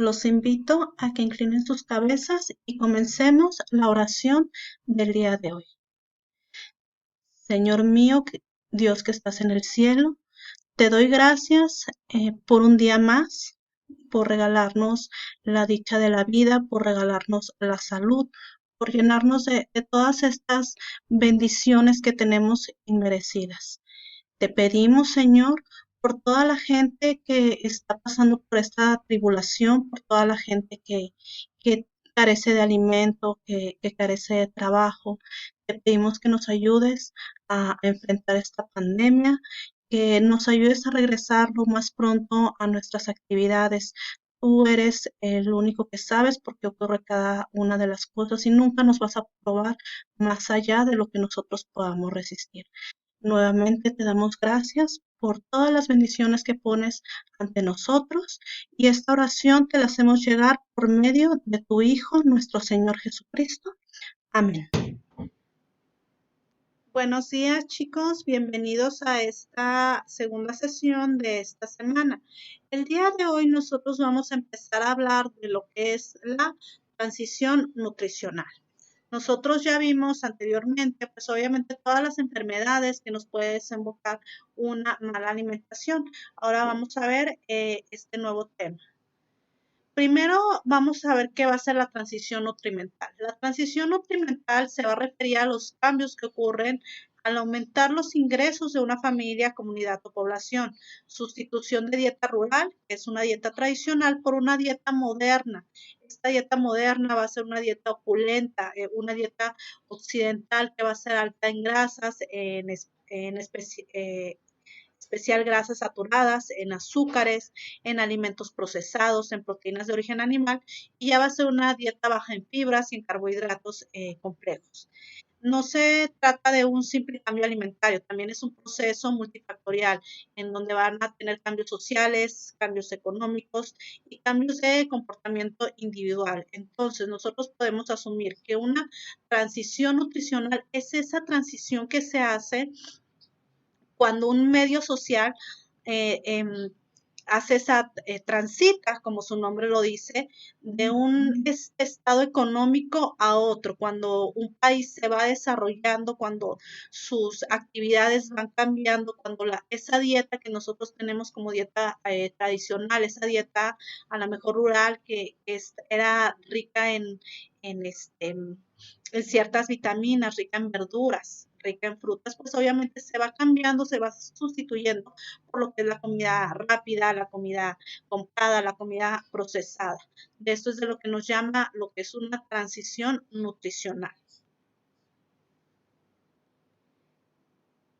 Los invito a que inclinen sus cabezas y comencemos la oración del día de hoy. Señor mío, Dios que estás en el cielo, te doy gracias por un día más, por regalarnos la dicha de la vida, por regalarnos la salud, por llenarnos de todas estas bendiciones que tenemos inmerecidas. Te pedimos, Señor, por toda la gente que está pasando por esta tribulación, por toda la gente que carece de alimento, que carece de trabajo. Te pedimos que nos ayudes a enfrentar esta pandemia, que nos ayudes a regresar lo más pronto a nuestras actividades. Tú eres el único que sabes por qué ocurre cada una de las cosas y nunca nos vas a probar más allá de lo que nosotros podamos resistir. Nuevamente te damos gracias por todas las bendiciones que pones ante nosotros y esta oración te la hacemos llegar por medio de tu Hijo, nuestro Señor Jesucristo. Amén. Buenos días, chicos, bienvenidos a esta segunda sesión de esta semana. El día de hoy nosotros vamos a empezar a hablar de lo que es la transición nutricional. Nosotros ya vimos anteriormente, pues obviamente todas las enfermedades que nos puede desembocar una mala alimentación. Ahora vamos a ver este nuevo tema. Primero vamos a ver qué va a ser la transición nutrimental. La transición nutrimental se va a referir a los cambios que ocurren al aumentar los ingresos de una familia, comunidad o población. Sustitución de dieta rural, que es una dieta tradicional, por una dieta moderna. Esta dieta moderna va a ser una dieta opulenta, una dieta occidental que va a ser alta en grasas, especial grasas saturadas, en azúcares, en alimentos procesados, en proteínas de origen animal, y ya va a ser una dieta baja en fibras y en carbohidratos complejos. No se trata de un simple cambio alimentario, también es un proceso multifactorial en donde van a tener cambios sociales, cambios económicos y cambios de comportamiento individual. Entonces, nosotros podemos asumir que una transición nutricional es esa transición que se hace cuando un medio social hace transita, como su nombre lo dice, de un estado económico a otro, cuando un país se va desarrollando, cuando sus actividades van cambiando, cuando esa dieta que nosotros tenemos como dieta tradicional, esa dieta a lo mejor rural era rica en ciertas vitaminas, rica en verduras, rica en frutas, pues obviamente se va cambiando, se va sustituyendo por lo que es la comida rápida, la comida comprada, la comida procesada. De esto es de lo que nos llama lo que es una transición nutricional.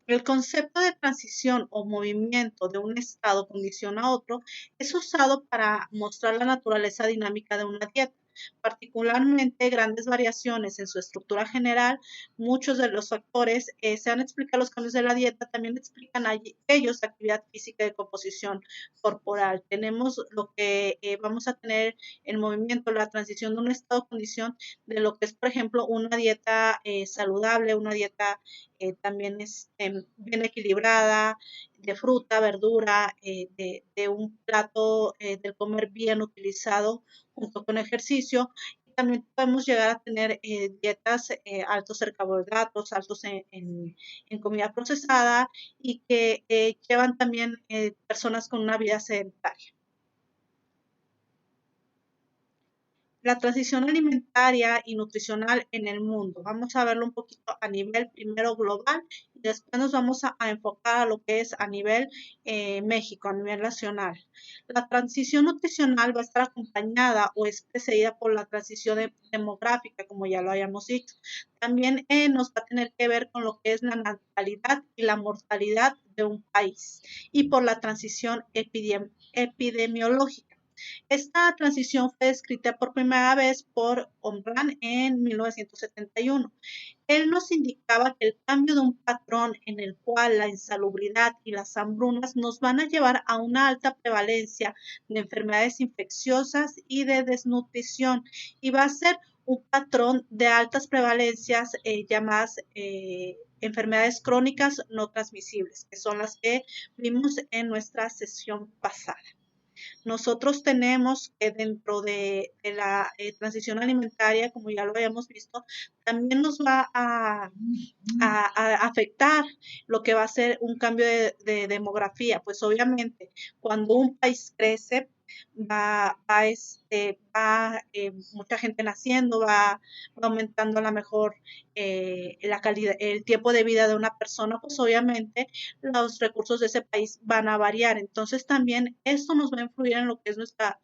El concepto de transición o movimiento de un estado condición a otro es usado para mostrar la naturaleza dinámica de una dieta, particularmente grandes variaciones en su estructura general. Muchos de los factores se han explicado los cambios de la dieta, también explican ellos actividad física y de composición corporal. Tenemos lo que vamos a tener en movimiento, la transición de un estado condición de lo que es, por ejemplo, una dieta saludable, una dieta también es bien equilibrada, de fruta, verdura, de un plato del comer bien utilizado junto con ejercicio. También podemos llegar a tener dietas altos en carbohidratos, altos en comida procesada y que llevan también personas con una vida sedentaria. La transición alimentaria y nutricional en el mundo. Vamos a verlo un poquito a nivel primero global y después nos vamos a enfocar a lo que es a nivel México, a nivel nacional. La transición nutricional va a estar acompañada o es precedida por la transición demográfica, como ya lo habíamos dicho. También nos va a tener que ver con lo que es la natalidad y la mortalidad de un país y por la transición epidemiológica. Esta transición fue descrita por primera vez por Omran en 1971. Él nos indicaba que el cambio de un patrón en el cual la insalubridad y las hambrunas nos van a llevar a una alta prevalencia de enfermedades infecciosas y de desnutrición y va a ser un patrón de altas prevalencias llamadas enfermedades crónicas no transmisibles, que son las que vimos en nuestra sesión pasada. Nosotros tenemos que dentro de la transición alimentaria, como ya lo habíamos visto, también nos va a afectar lo que va a ser un cambio de demografía. Pues obviamente, cuando un país crece, mucha gente naciendo, va aumentando a lo mejor la calidad, el tiempo de vida de una persona, pues obviamente los recursos de ese país van a variar. Entonces también esto nos va a influir en lo que es nuestra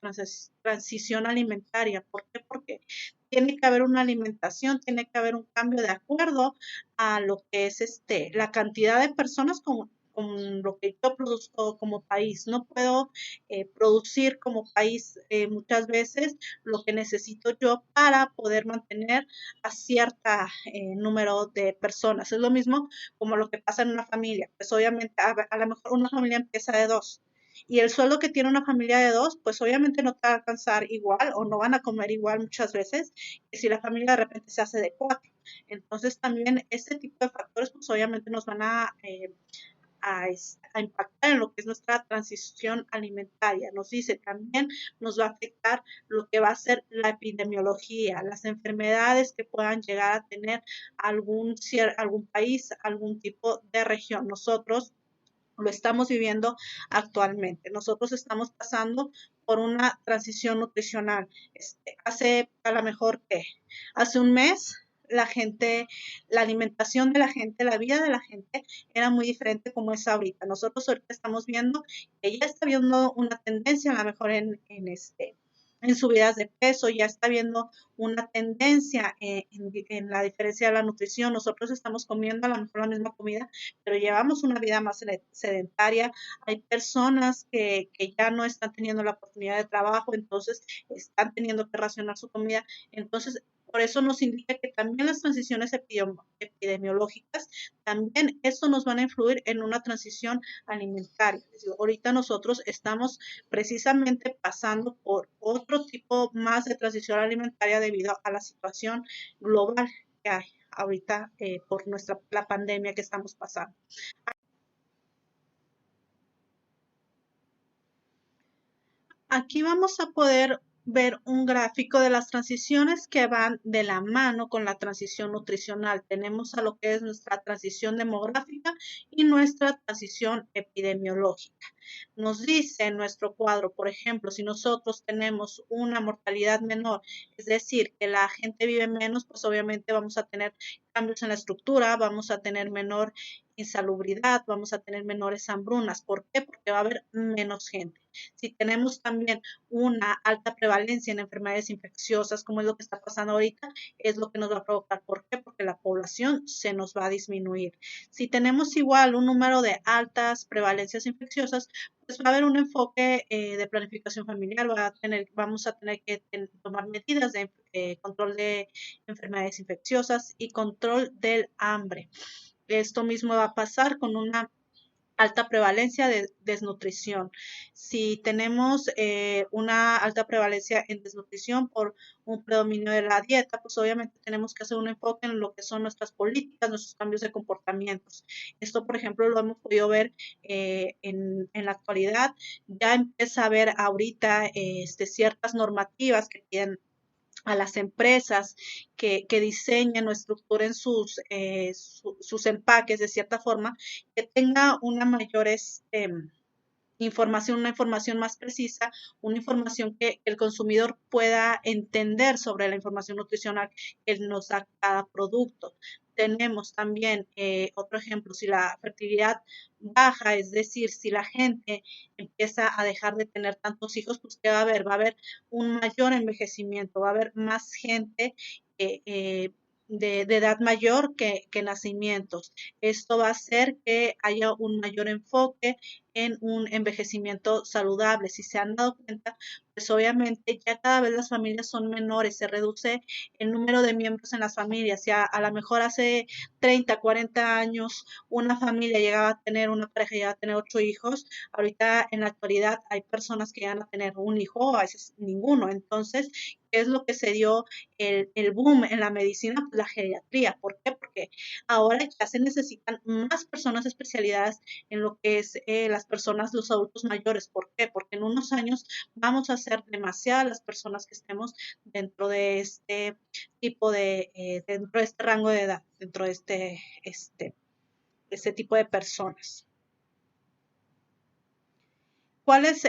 transición alimentaria. ¿Por qué? Porque tiene que haber una alimentación, tiene que haber un cambio de acuerdo a lo que es la cantidad de personas con lo que yo produzco como país. No puedo producir como país muchas veces lo que necesito yo para poder mantener a cierta número de personas. Es lo mismo como lo que pasa en una familia. Pues obviamente a lo mejor una familia empieza de dos. Y el sueldo que tiene una familia de dos, pues obviamente no te va a alcanzar igual o no van a comer igual muchas veces que si la familia de repente se hace de cuatro. Entonces también este tipo de factores pues obviamente nos van a impactar en lo que es nuestra transición alimentaria. Nos dice también, nos va a afectar lo que va a ser la epidemiología, las enfermedades que puedan llegar a tener algún país, algún tipo de región. Nosotros lo estamos viviendo actualmente. Nosotros estamos pasando por una transición nutricional. Hace a lo mejor que hace un mes la gente, la alimentación de la gente, la vida de la gente era muy diferente como es ahorita. Nosotros ahorita estamos viendo que ya está viendo una tendencia a lo mejor en subidas de peso, ya está viendo una tendencia en la diferencia de la nutrición. Nosotros estamos comiendo a lo mejor la misma comida, pero llevamos una vida más sedentaria. Hay personas que ya no están teniendo la oportunidad de trabajo, entonces están teniendo que racionar su comida. Entonces, por eso nos indica que también las transiciones epidemiológicas, también esto nos van a influir en una transición alimentaria. Es decir, ahorita nosotros estamos precisamente pasando por otro tipo más de transición alimentaria debido a la situación global que hay ahorita por la pandemia que estamos pasando. Aquí vamos a poder ver un gráfico de las transiciones que van de la mano con la transición nutricional. Tenemos a lo que es nuestra transición demográfica y nuestra transición epidemiológica. Nos dice en nuestro cuadro, por ejemplo, si nosotros tenemos una mortalidad menor, es decir, que la gente vive menos, pues obviamente vamos a tener cambios en la estructura, vamos a tener menor insalubridad, vamos a tener menores hambrunas. ¿Por qué? Porque va a haber menos gente. Si tenemos también una alta prevalencia en enfermedades infecciosas, como es lo que está pasando ahorita, es lo que nos va a provocar. ¿Por qué? Porque la población se nos va a disminuir. Si tenemos igual un número de altas prevalencias infecciosas, pues va a haber un enfoque de planificación familiar, vamos a tener que tomar medidas de control de enfermedades infecciosas y control del hambre. Esto mismo va a pasar con una alta prevalencia de desnutrición. Si tenemos una alta prevalencia en desnutrición por un predominio de la dieta, pues obviamente tenemos que hacer un enfoque en lo que son nuestras políticas, nuestros cambios de comportamientos. Esto, por ejemplo, lo hemos podido ver en la actualidad. Ya empieza a haber ahorita ciertas normativas que tienen a las empresas que diseñen o estructuren sus empaques de cierta forma, que tenga una mayor información, una información más precisa, una información que el consumidor pueda entender sobre la información nutricional que nos da cada producto. Tenemos también otro ejemplo, si la fertilidad baja, es decir, si la gente empieza a dejar de tener tantos hijos, pues ¿qué va a haber? Va a haber un mayor envejecimiento, va a haber más gente de edad mayor que nacimientos. Esto va a hacer que haya un mayor enfoque en un envejecimiento saludable. Si se han dado cuenta, pues obviamente ya cada vez las familias son menores, se reduce el número de miembros en las familias. Ya a lo mejor hace 30, 40 años una familia llegaba a tener, una pareja llegaba a tener 8 hijos. Ahorita en la actualidad hay personas que llegan a tener un hijo, a veces ninguno. Entonces, ¿qué es lo que se dio el boom en la medicina? Pues la geriatría. ¿Por qué? Porque ahora ya se necesitan más personas especializadas en lo que es las personas, los adultos mayores. ¿Por qué? Porque en unos años vamos a ser demasiadas las personas que estemos dentro de este tipo dentro de este rango de edad, dentro de este tipo de personas. ¿Cuáles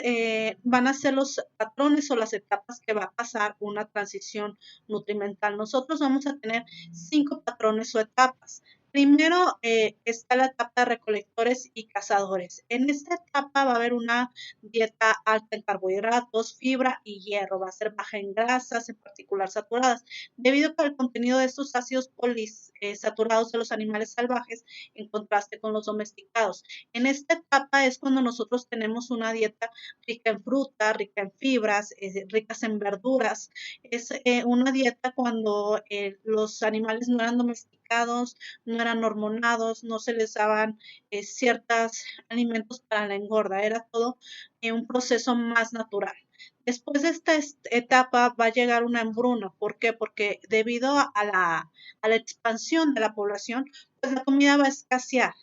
van a ser los patrones o las etapas que va a pasar una transición nutrimental? Nosotros vamos a tener 5 patrones o etapas. Primero está la etapa de recolectores y cazadores. En esta etapa va a haber una dieta alta en carbohidratos, fibra y hierro. Va a ser baja en grasas, en particular saturadas, debido al contenido de estos ácidos polisaturados de los animales salvajes en contraste con los domesticados. En esta etapa es cuando nosotros tenemos una dieta rica en fruta, rica en fibras, ricas en verduras. Es una dieta cuando los animales no eran domesticados, no eran hormonados, no se les daban ciertos alimentos para la engorda, era todo un proceso más natural. Después de esta etapa va a llegar una hambruna. ¿Por qué? Porque debido a la expansión de la población, pues la comida va a escasear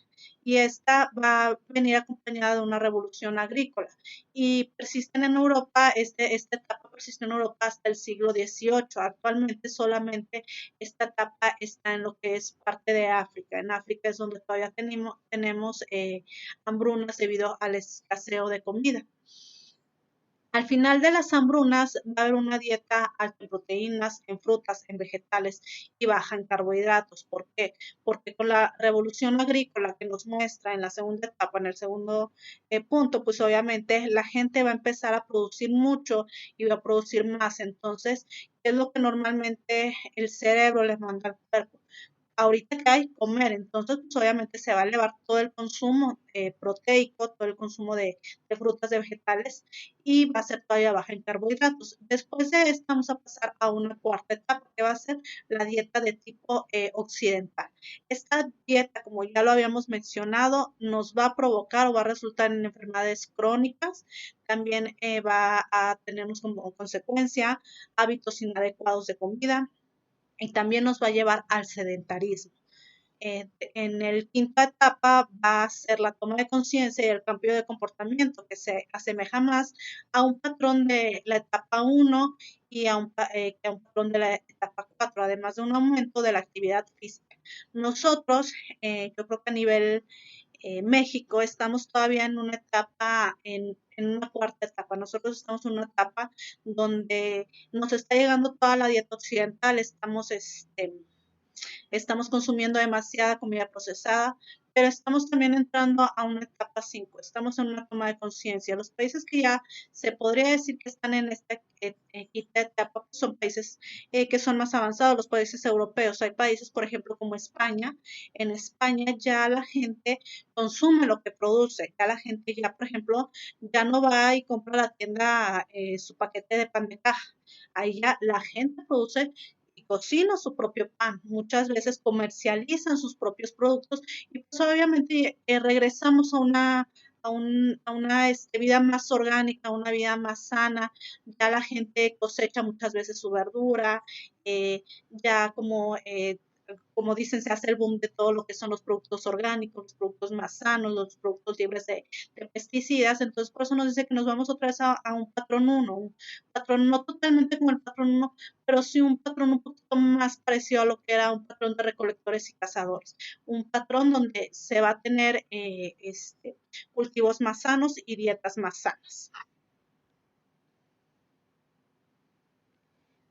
y esta va a venir acompañada de una revolución agrícola. Y persisten en Europa, esta etapa persistió en Europa hasta el siglo XVIII. Actualmente solamente esta etapa está en lo que es parte de África. En África es donde todavía tenemos hambrunas debido al escaseo de comida. Al final de las hambrunas va a haber una dieta alta en proteínas, en frutas, en vegetales y baja en carbohidratos. ¿Por qué? Porque con la revolución agrícola que nos muestra en la segunda etapa, en el segundo punto, pues obviamente la gente va a empezar a producir mucho y va a producir más. Entonces, ¿qué es lo que normalmente el cerebro les manda al cuerpo? Ahorita que hay comer, entonces pues obviamente se va a elevar todo el consumo proteico, todo el consumo de frutas, de vegetales y va a ser todavía baja en carbohidratos. Después de esto vamos a pasar a una cuarta etapa que va a ser la dieta de tipo occidental. Esta dieta, como ya lo habíamos mencionado, nos va a provocar o va a resultar en enfermedades crónicas. También va a tenernos como consecuencia hábitos inadecuados de comida, y también nos va a llevar al sedentarismo. En el quinta etapa va a ser la toma de conciencia y el cambio de comportamiento que se asemeja más a un patrón de la etapa 1 y a un patrón de la etapa 4, además de un aumento de la actividad física. Nosotros, yo creo que a nivel México, estamos todavía en una etapa, en una cuarta etapa. Nosotros estamos en una etapa donde nos está llegando toda la dieta occidental, estamos consumiendo demasiada comida procesada, pero estamos también entrando a una etapa 5, estamos en una toma de conciencia. Los países que ya se podría decir que están en esta quinta etapa son países que son más avanzados, los países europeos. Hay países, por ejemplo, como España. En España ya la gente consume lo que produce, ya la gente ya, por ejemplo, ya no va y compra a la tienda su paquete de pan de caja. Ahí ya la gente produce y cocina su propio pan, muchas veces comercializan sus propios productos y pues obviamente regresamos a una vida más orgánica, una vida más sana. Ya la gente cosecha muchas veces su verdura, ya como dicen, se hace el boom de todo lo que son los productos orgánicos, los productos más sanos, los productos libres de pesticidas. Entonces, por eso nos dice que nos vamos otra vez a un patrón 1, un patrón no totalmente como el patrón 1, pero sí un patrón un poquito más parecido a lo que era un patrón de recolectores y cazadores. Un patrón donde se va a tener cultivos más sanos y dietas más sanas.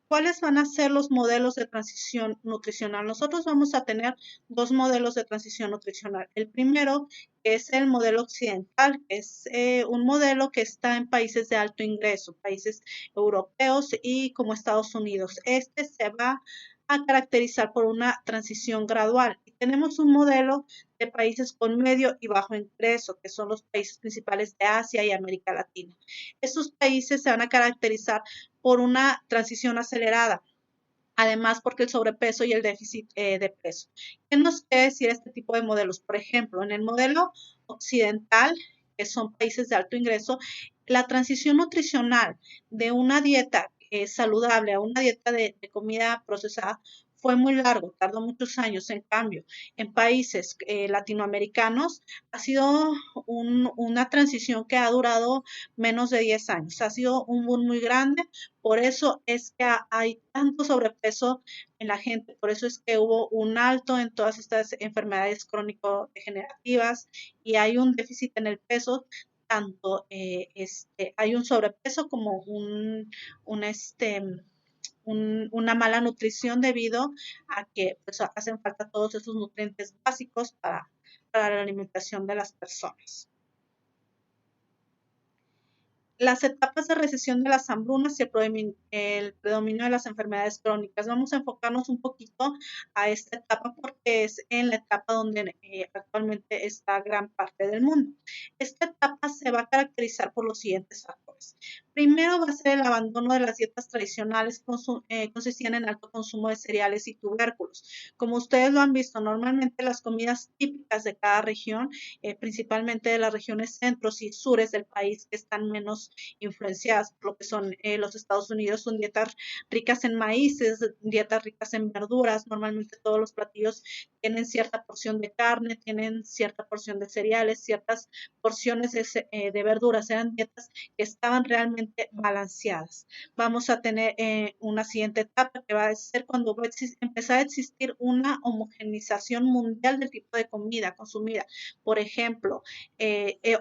¿Cuáles van a ser los modelos de transición nutricional? Nosotros vamos a tener 2 modelos de transición nutricional. El primero es el modelo occidental, que es un modelo que está en países de alto ingreso, países europeos y como Estados Unidos. Este se va a caracterizar por una transición gradual. Y tenemos un modelo de países con medio y bajo ingreso, que son los países principales de Asia y América Latina. Estos países se van a caracterizar por una transición acelerada. Además, porque el sobrepeso y el déficit de peso. ¿Qué nos quiere decir este tipo de modelos? Por ejemplo, en el modelo occidental, que son países de alto ingreso, la transición nutricional de una dieta saludable a una dieta de comida procesada fue muy largo, tardó muchos años. En cambio, en países latinoamericanos ha sido una transición que ha durado menos de 10 años. Ha sido un boom muy grande, por eso es que hay tanto sobrepeso en la gente, por eso es que hubo un alto en todas estas enfermedades crónico-degenerativas y hay un déficit en el peso, tanto hay un sobrepeso como una mala nutrición debido a que pues, hacen falta todos esos nutrientes básicos para la alimentación de las personas. Las etapas de recesión de las hambrunas y el predominio de las enfermedades crónicas. Vamos a enfocarnos un poquito a esta etapa porque es en la etapa donde actualmente está gran parte del mundo. Esta etapa se va a caracterizar por los siguientes factores. Primero va a ser el abandono de las dietas tradicionales que consistían en alto consumo de cereales y tubérculos. Como ustedes lo han visto, normalmente las comidas típicas de cada región, principalmente de las regiones centros y sures del país que están menos influenciadas por lo que son los Estados Unidos, son dietas ricas en maíces, dietas ricas en verduras. Normalmente todos los platillos tienen cierta porción de carne, tienen cierta porción de cereales, ciertas porciones de verduras. Eran dietas que estaban realmente balanceadas. Vamos a tener una siguiente etapa que va a ser cuando va a empezar a existir una homogenización mundial del tipo de comida consumida. Por ejemplo,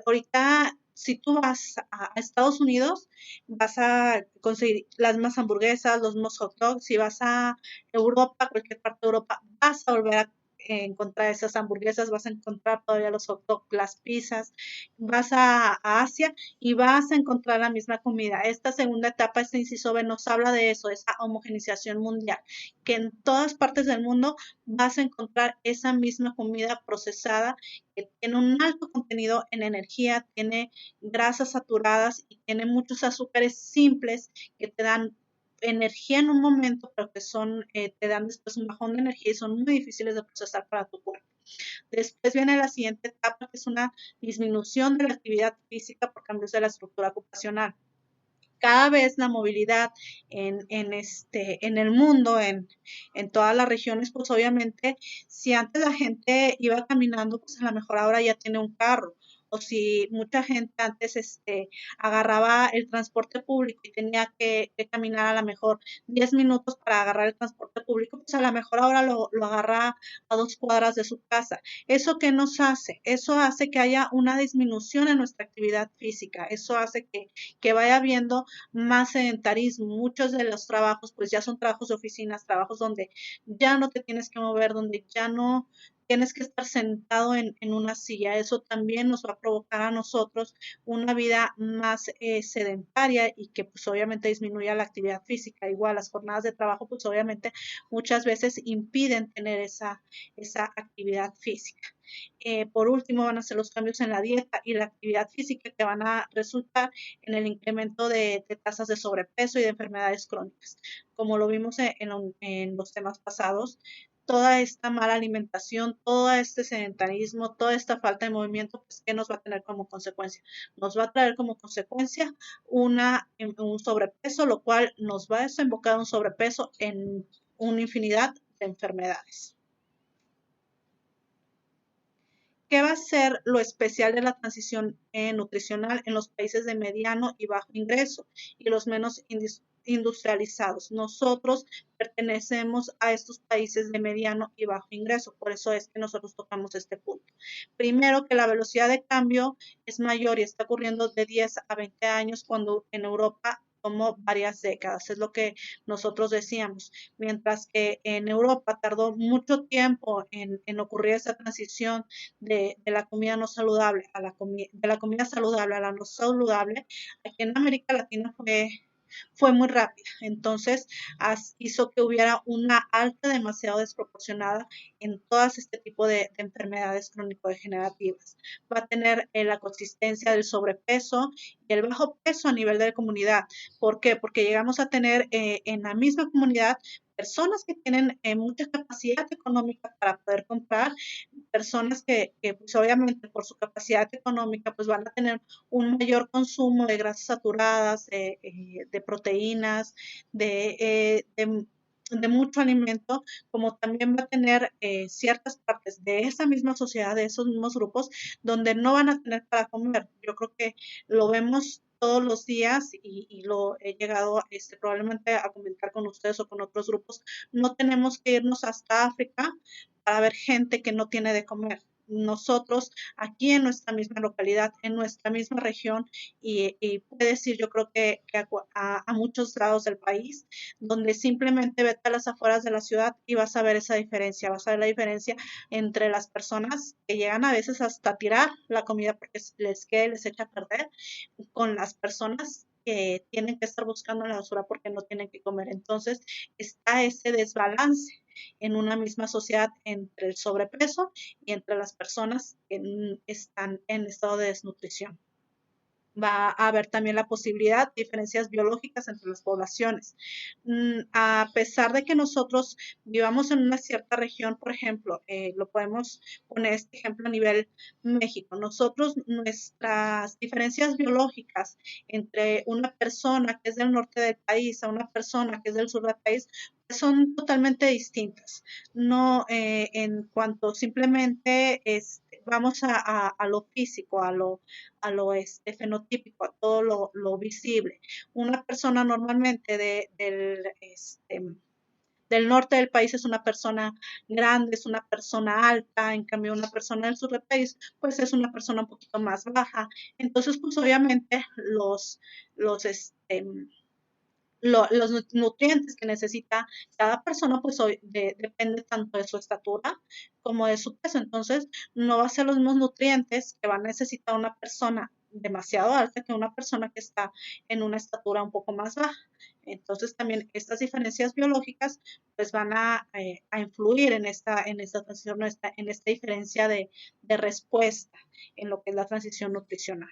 ahorita si tú vas a Estados Unidos, vas a conseguir las mismas hamburguesas, los mismos hot dogs. Si vas a Europa, cualquier parte de Europa, vas a volver a encontrar esas hamburguesas, vas a encontrar todavía los hot dogs, las pizzas. Vas a Asia y vas a encontrar la misma comida. Esta segunda etapa, este inciso B, nos habla de eso, esa homogenización mundial, que en todas partes del mundo vas a encontrar esa misma comida procesada que tiene un alto contenido en energía, tiene grasas saturadas y tiene muchos azúcares simples que te dan energía en un momento, pero que te dan después un bajón de energía y son muy difíciles de procesar para tu cuerpo. Después viene la siguiente etapa, que es una disminución de la actividad física por cambios de la estructura ocupacional. Cada vez la movilidad en el mundo, en todas las regiones, pues obviamente, si antes la gente iba caminando, pues a lo mejor ahora ya tiene un carro. O si mucha gente antes agarraba el transporte público y tenía que caminar a lo mejor 10 minutos para agarrar el transporte público, pues a lo mejor ahora lo agarra a 2 cuadras de su casa. ¿Eso qué nos hace? Eso hace que haya una disminución en nuestra actividad física. Eso hace que vaya habiendo más sedentarismo. Muchos de los trabajos pues ya son trabajos de oficinas, trabajos donde ya no te tienes que mover, donde ya no tienes que estar sentado en una silla. Eso también nos va a provocar a nosotros una vida más sedentaria y que pues obviamente disminuya la actividad física. Igual las jornadas de trabajo pues obviamente muchas veces impiden tener esa actividad física. Por último, van a ser los cambios en la dieta y la actividad física que van a resultar en el incremento de tasas de sobrepeso y de enfermedades crónicas. Como lo vimos en los temas pasados, toda esta mala alimentación, todo este sedentarismo, toda esta falta de movimiento, pues, ¿qué nos va a tener como consecuencia? Nos va a traer como consecuencia un sobrepeso, lo cual nos va a desembocar un sobrepeso en una infinidad de enfermedades. ¿Qué va a ser lo especial de la transición nutricional en los países de mediano y bajo ingreso y los menos industrializados? Nosotros pertenecemos a estos países de mediano y bajo ingreso, por eso es que nosotros tocamos este punto. Primero, que la velocidad de cambio es mayor y está ocurriendo de 10 a 20 años, cuando en Europa tomó varias décadas, es lo que nosotros decíamos, mientras que en Europa tardó mucho tiempo en ocurrir esa transición de la comida no saludable de la comida saludable a la no saludable. Aquí en América Latina fue muy rápida, entonces hizo que hubiera una alta demasiado desproporcionada en todas este tipo de enfermedades crónico-degenerativas. Va a tener la consistencia del sobrepeso y el bajo peso a nivel de la comunidad. ¿Por qué? Porque llegamos a tener en la misma comunidad personas que tienen mucha capacidad económica para poder comprar, personas que pues obviamente por su capacidad económica pues van a tener un mayor consumo de grasas saturadas, de proteínas, de de mucho alimento, como también va a tener ciertas partes de esa misma sociedad, de esos mismos grupos, donde no van a tener para comer. Yo creo que lo vemos todos los días y lo he llegado probablemente a comentar con ustedes o con otros grupos. No tenemos que irnos hasta África para ver gente que no tiene de comer. Nosotros aquí en nuestra misma localidad, en nuestra misma región y puedes ir yo creo que a muchos lados del país, donde simplemente vete a las afueras de la ciudad y vas a ver esa diferencia, vas a ver la diferencia entre las personas que llegan a veces hasta tirar la comida porque les echa a perder, con las personas que tienen que estar buscando en la basura porque no tienen que comer. Entonces está ese desbalance en una misma sociedad entre el sobrepeso y entre las personas que están en estado de desnutrición. Va a haber también la posibilidad de diferencias biológicas entre las poblaciones. A pesar de que nosotros vivamos en una cierta región, por ejemplo, lo podemos poner este ejemplo a nivel México. Nosotros, nuestras diferencias biológicas entre una persona que es del norte del país a una persona que es del sur del país son totalmente distintas. No en cuanto simplemente vamos a lo físico, a lo fenotípico, a todo lo visible. Una persona normalmente del norte del país es una persona grande, es una persona alta, en cambio una persona del sur del país pues es una persona un poquito más baja. Entonces pues obviamente los los nutrientes que necesita cada persona, pues depende tanto de su estatura como de su peso. Entonces, no va a ser los mismos nutrientes que va a necesitar una persona demasiado alta que una persona que está en una estatura un poco más baja. Entonces, también estas diferencias biológicas pues van a influir en esta transición, en esta diferencia de respuesta en lo que es la transición nutricional.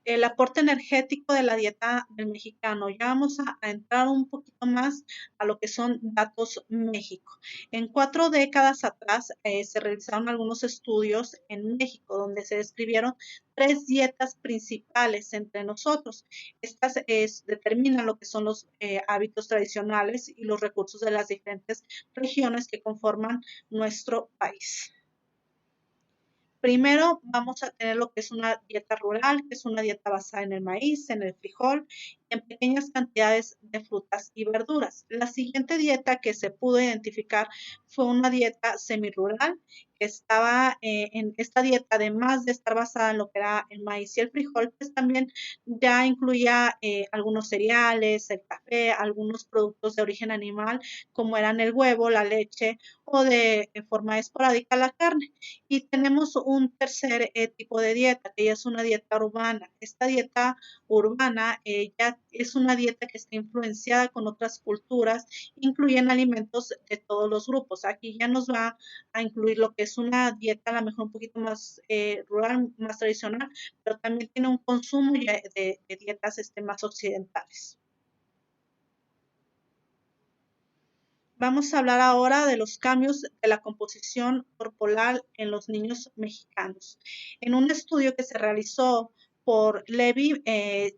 El aporte energético de la dieta del mexicano. Ya vamos a entrar un poquito más a lo que son datos México. En 4 décadas atrás se realizaron algunos estudios en México donde se describieron 3 dietas principales entre nosotros. Estas determinan lo que son los hábitos tradicionales y los recursos de las diferentes regiones que conforman nuestro país. Primero vamos a tener lo que es una dieta rural, que es una dieta basada en el maíz, en el frijol, en pequeñas cantidades de frutas y verduras. La siguiente dieta que se pudo identificar fue una dieta semirural, que estaba en esta dieta, además de estar basada en lo que era el maíz y el frijol, pues también ya incluía algunos cereales, el café, algunos productos de origen animal, como eran el huevo, la leche o de forma esporádica la carne. Y tenemos un tercer tipo de dieta, que ya es una dieta urbana. Esta dieta urbana ya es una dieta que está influenciada con otras culturas, incluyen alimentos de todos los grupos. Aquí ya nos va a incluir lo que es una dieta a lo mejor un poquito más rural, más tradicional, pero también tiene un consumo de dietas más occidentales. Vamos a hablar ahora de los cambios de la composición corporal en los niños mexicanos. En un estudio que se realizó por Levy,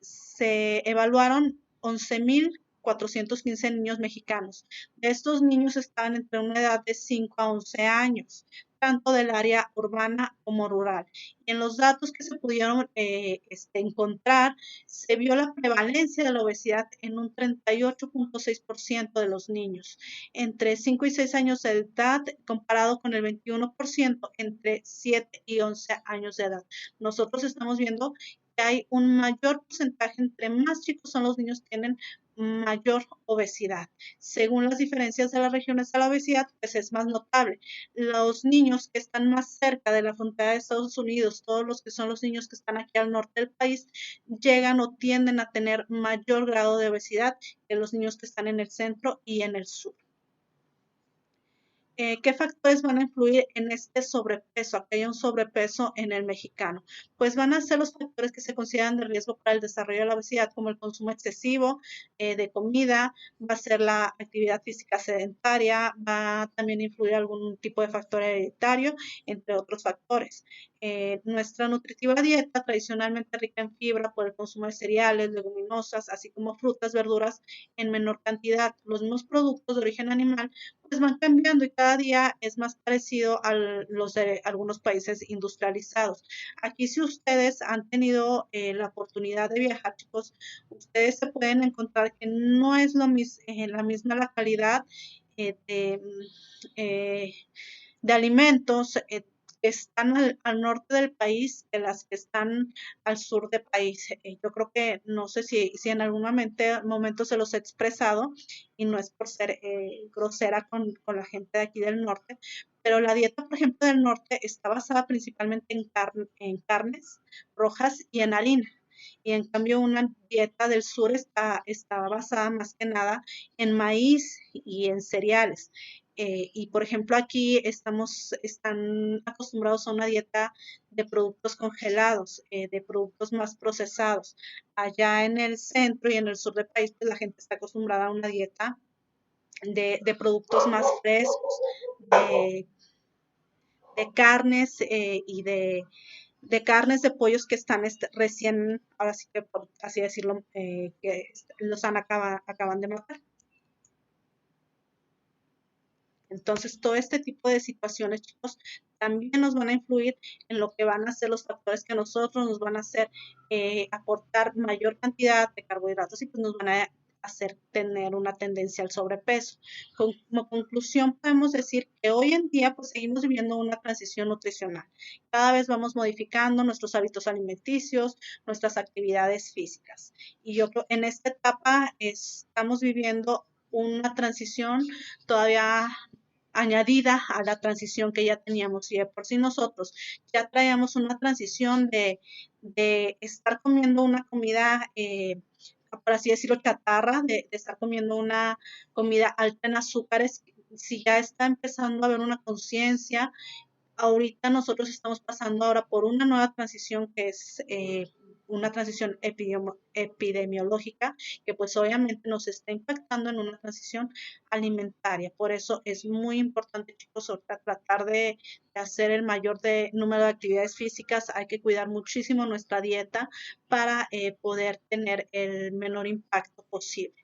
se evaluaron 11,415 niños mexicanos. De estos niños estaban entre una edad de 5 a 11 años, tanto del área urbana como rural. Y en los datos que se pudieron encontrar, se vio la prevalencia de la obesidad en un 38,6% de los niños entre 5 y 6 años de edad, comparado con el 21% entre 7 y 11 años de edad. Nosotros estamos viendo que hay un mayor porcentaje, entre más chicos son los niños, tienen mayor obesidad. Según las diferencias de las regiones de la obesidad, pues es más notable. Los niños que están más cerca de la frontera de Estados Unidos, todos los que son los niños que están aquí al norte del país, llegan o tienden a tener mayor grado de obesidad que los niños que están en el centro y en el sur. ¿Qué factores van a influir en este sobrepeso, a que haya un sobrepeso en el mexicano? Pues van a ser los factores que se consideran de riesgo para el desarrollo de la obesidad, como el consumo excesivo de comida, va a ser la actividad física sedentaria, va a también influir algún tipo de factor hereditario, entre otros factores. Nuestra nutritiva dieta, tradicionalmente rica en fibra por el consumo de cereales, leguminosas, así como frutas, verduras en menor cantidad. Los mismos productos de origen animal pues van cambiando y cada día es más parecido a los de algunos países industrializados. Aquí si ustedes han tenido la oportunidad de viajar, chicos, ustedes se pueden encontrar que no es la misma la calidad eh, de, eh, de alimentos que están al norte del país que las que están al sur del país. Yo creo que no sé si en algún momento se los he expresado y no es por ser grosera con la gente de aquí del norte, pero la dieta, por ejemplo, del norte está basada principalmente en carnes rojas y en harina. Y en cambio una dieta del sur está basada más que nada en maíz y en cereales. Y por ejemplo aquí están acostumbrados a una dieta de productos congelados, de productos más procesados. Allá en el centro y en el sur del país, pues la gente está acostumbrada a una dieta de productos más frescos, de, de carnes de carnes de pollos que están recién, ahora sí que por así decirlo, que acaban de matar. Entonces, todo este tipo de situaciones, chicos, también nos van a influir en lo que van a ser los factores que nosotros nos van a hacer aportar mayor cantidad de carbohidratos y pues nos van a hacer tener una tendencia al sobrepeso. Como conclusión, podemos decir que hoy en día pues seguimos viviendo una transición nutricional. Cada vez vamos modificando nuestros hábitos alimenticios, nuestras actividades físicas. Y yo creo en esta etapa estamos viviendo una transición todavía añadida a la transición que ya teníamos y de por sí nosotros ya traíamos una transición de estar comiendo una comida, por así decirlo, chatarra, de estar comiendo una comida alta en azúcares, si ya está empezando a haber una conciencia, ahorita nosotros estamos pasando ahora por una nueva transición que es una transición epidemiológica que pues obviamente nos está impactando en una transición alimentaria. Por eso es muy importante, chicos, ahorita tratar de hacer el mayor número de actividades físicas. Hay que cuidar muchísimo nuestra dieta para poder tener el menor impacto posible.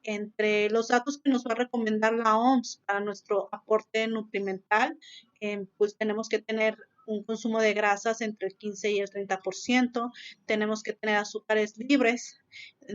Entre los datos que nos va a recomendar la OMS para nuestro aporte nutrimental, pues tenemos que tener un consumo de grasas entre el 15 y el 30%, tenemos que tener azúcares libres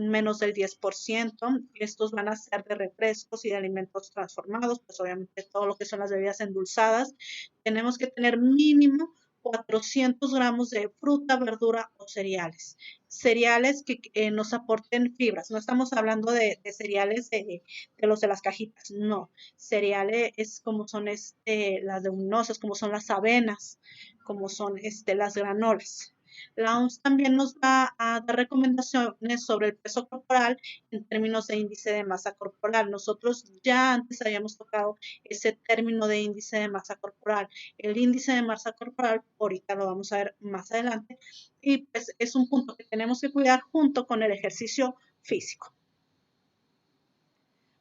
menos del 10%, estos van a ser de refrescos y de alimentos transformados, pues obviamente todo lo que son las bebidas endulzadas, tenemos que tener mínimo 400 gramos de fruta, verdura o cereales. Cereales que nos aporten fibras. No estamos hablando de cereales de los de las cajitas, no. Cereales es como son las leguminosas, como son las avenas, como son las granolas. La OMS también nos va a dar recomendaciones sobre el peso corporal en términos de índice de masa corporal. Nosotros ya antes habíamos tocado ese término de índice de masa corporal. El índice de masa corporal, ahorita lo vamos a ver más adelante, y pues es un punto que tenemos que cuidar junto con el ejercicio físico.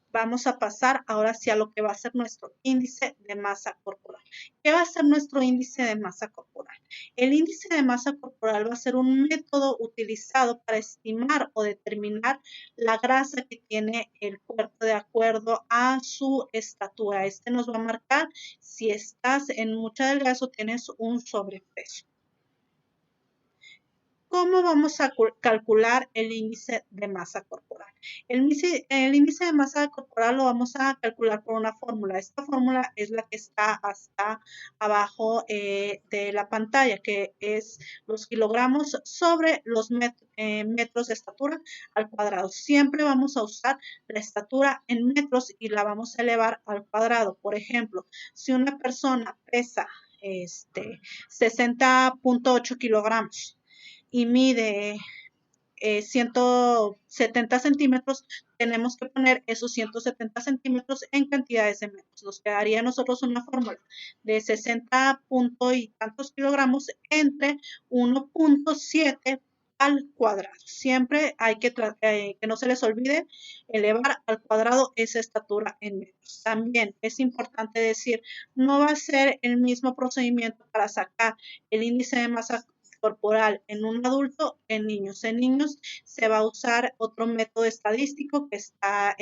Vamos a pasar ahora sí a lo que va a ser nuestro índice de masa corporal. ¿Qué va a ser nuestro índice de masa corporal? El índice de masa corporal va a ser un método utilizado para estimar o determinar la grasa que tiene el cuerpo de acuerdo a su estatura. Este nos va a marcar si estás en mucho delgazo o tienes un sobrepeso. ¿Cómo vamos a calcular el índice de masa corporal? El índice de masa corporal lo vamos a calcular por una fórmula. Esta fórmula es la que está hasta abajo de la pantalla, que es los kilogramos sobre los metros de estatura al cuadrado. Siempre vamos a usar la estatura en metros y la vamos a elevar al cuadrado. Por ejemplo, si una persona pesa 60.8 kilogramos y mide 170 centímetros, tenemos que poner esos 170 centímetros en cantidades de metros. Nos quedaría a nosotros una fórmula de 60 punto y tantos kilogramos entre 1.7 al cuadrado. Siempre hay que no se les olvide elevar al cuadrado esa estatura en metros. También es importante decir, no va a ser el mismo procedimiento para sacar el índice de masa corporal en un adulto, en niños. En niños se va a usar otro método estadístico que está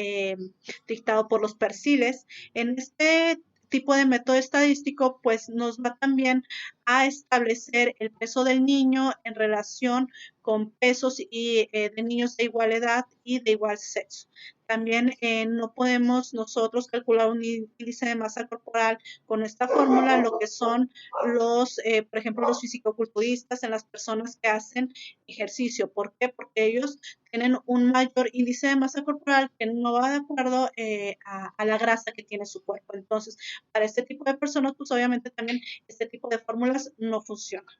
dictado por los perciles. En este tipo de método estadístico, pues nos va también a establecer el peso del niño en relación con pesos de niños de igual edad y de igual sexo. También no podemos nosotros calcular un índice de masa corporal con esta fórmula, lo que son por ejemplo, los fisicoculturistas, en las personas que hacen ejercicio. ¿Por qué? Porque ellos tienen un mayor índice de masa corporal que no va de acuerdo a la grasa que tiene su cuerpo. Entonces, para este tipo de personas, pues obviamente también este tipo de fórmulas no funcionan.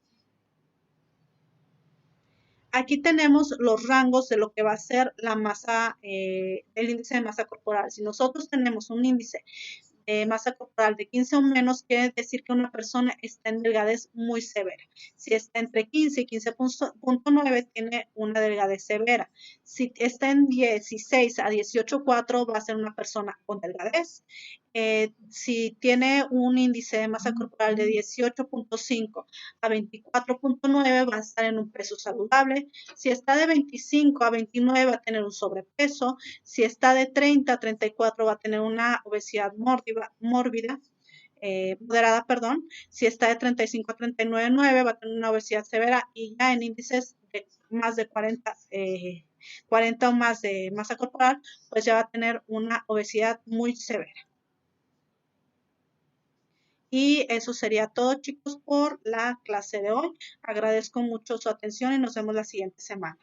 Aquí tenemos los rangos de lo que va a ser la masa, el índice de masa corporal. Si nosotros tenemos un índice masa corporal de 15 o menos, quiere decir que una persona está en delgadez muy severa. Si está entre 15 y 15.9, tiene una delgadez severa. Si está en 16 a 18.4, va a ser una persona con delgadez. Si tiene un índice de masa corporal de 18.5 a 24.9, va a estar en un peso saludable. Si está de 25 a 29, va a tener un sobrepeso. Si está de 30 a 34, va a tener una obesidad mórbida, moderada, perdón. Si está de 35 a 39.9, va a tener una obesidad severa, y ya en índices de más de 40 o más de masa corporal, pues ya va a tener una obesidad muy severa. Y eso sería todo, chicos, por la clase de hoy. Agradezco mucho su atención y nos vemos la siguiente semana.